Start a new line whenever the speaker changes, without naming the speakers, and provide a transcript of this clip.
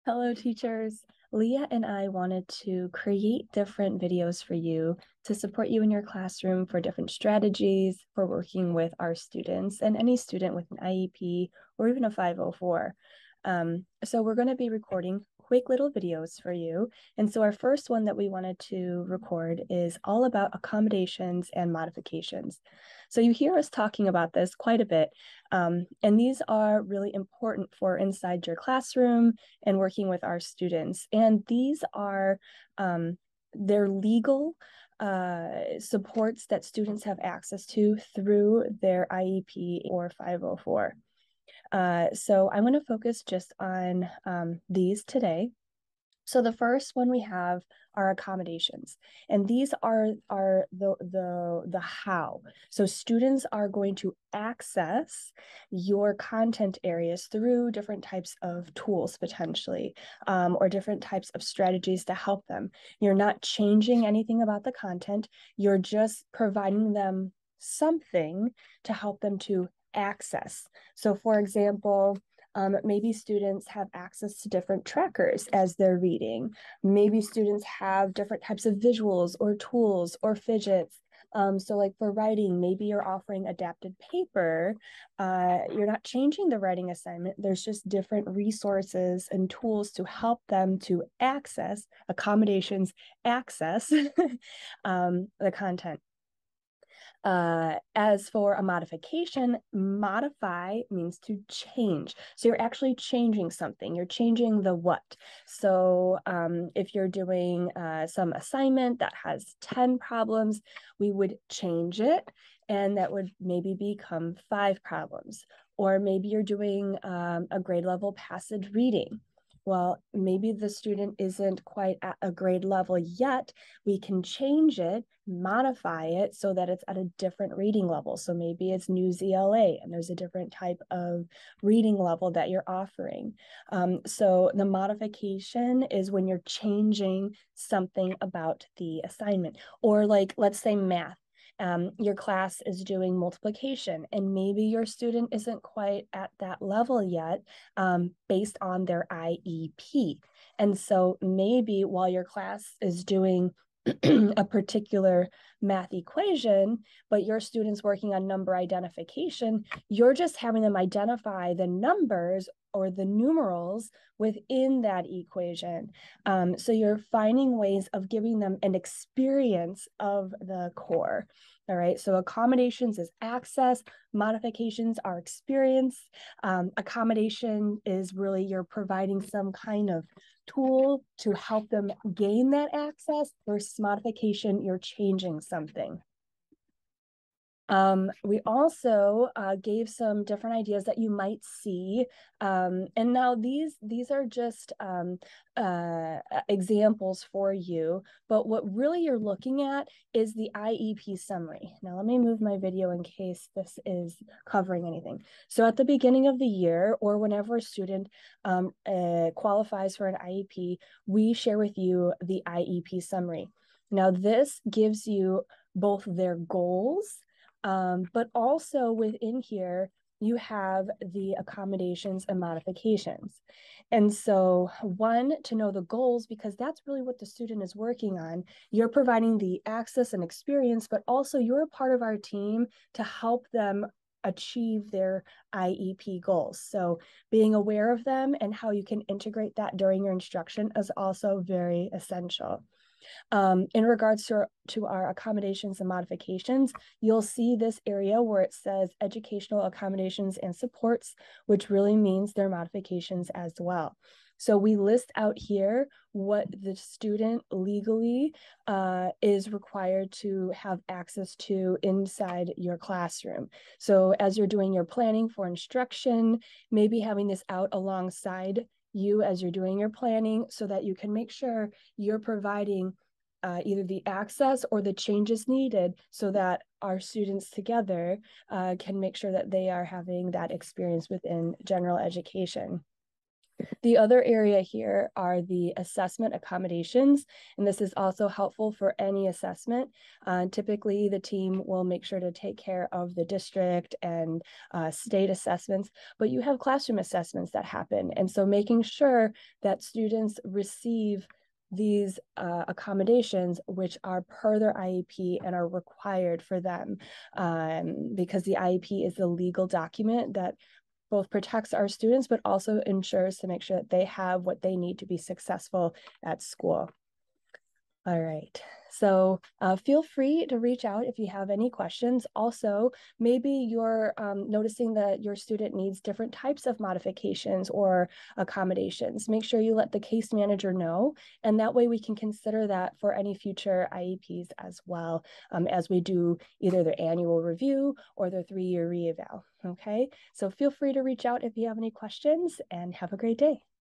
Hello, teachers. Leah and I wanted to create different videos for you to support you in your classroom for different strategies for working with our students and any student with an IEP or even a 504. So we're going to be recording quick little videos for you. And so our first one that we wanted to record is all about accommodations and modifications. So you hear us talking about this quite a bit. And these are really important for inside your classroom and working with our students. And these are they're legal supports that students have access to through their IEP or 504. So I'm going to focus just on these today. So the first one we have are accommodations, and these are the how. So students are going to access your content areas through different types of tools potentially, or different types of strategies to help them. You're not changing anything about the content. You're just providing them something to help them to access. So for example, maybe students have access to different trackers as they're reading. Maybe students have different types of visuals or tools or fidgets. So like for writing, maybe you're offering adapted paper. You're not changing the writing assignment. There's just different resources and tools to help them to access accommodations, access the content. As for a modification, modify means to change. So you're actually changing something. You're changing the what. So if you're doing some assignment that has 10 problems, we would change it, and that would maybe become 5 problems. Or maybe you're doing a grade level passage reading. Well, maybe the student isn't quite at a grade level yet. We can change it, modify it so that it's at a different reading level. So maybe it's new ZLA and there's a different type of reading level that you're offering. So the modification is when you're changing something about the assignment. Or like, let's say math. Your class is doing multiplication and maybe your student isn't quite at that level yet, based on their IEP. And so maybe while your class is doing a particular math equation, but your student's working on number identification, you're just having them identify the numbers or the numerals within that equation. So you're finding ways of giving them an experience of the core. All right, so accommodations is access, modifications are experience. Accommodation is really you're providing some kind of tool to help them gain that access, versus modification, you're changing something. We also gave some different ideas that you might see. And now these are just examples for you, but what really you're looking at is the IEP summary. Now let me move my video in case this is covering anything. So at the beginning of the year, or whenever a student qualifies for an IEP, we share with you the IEP summary. Now this gives you both their goals, but also within here, you have the accommodations and modifications. And so one, to know the goals, because that's really what the student is working on. You're providing the access and experience, but also you're a part of our team to help them achieve their IEP goals. So being aware of them and how you can integrate that during your instruction is also very essential. In regards to our accommodations and modifications, you'll see this area where it says educational accommodations and supports, which really means their modifications as well. So we list out here what the student legally is required to have access to inside your classroom. So as you're doing your planning for instruction, maybe having this out alongside you as you're doing your planning so that you can make sure you're providing either the access or the changes needed so that our students together can make sure that they are having that experience within general education. The other area here are the assessment accommodations, and this is also helpful for any assessment. Typically, the team will make sure to take care of the district and state assessments, but you have classroom assessments that happen. And so making sure that students receive these accommodations, which are per their IEP and are required for them, because the IEP is the legal document that both protects our students, but also ensures to make sure that they have what they need to be successful at school. All right, so feel free to reach out if you have any questions. Also, maybe you're noticing that your student needs different types of modifications or accommodations. Make sure you let the case manager know, and that way we can consider that for any future IEPs as well, as we do either their annual review or their 3-year reeval. Okay, so feel free to reach out if you have any questions, and have a great day.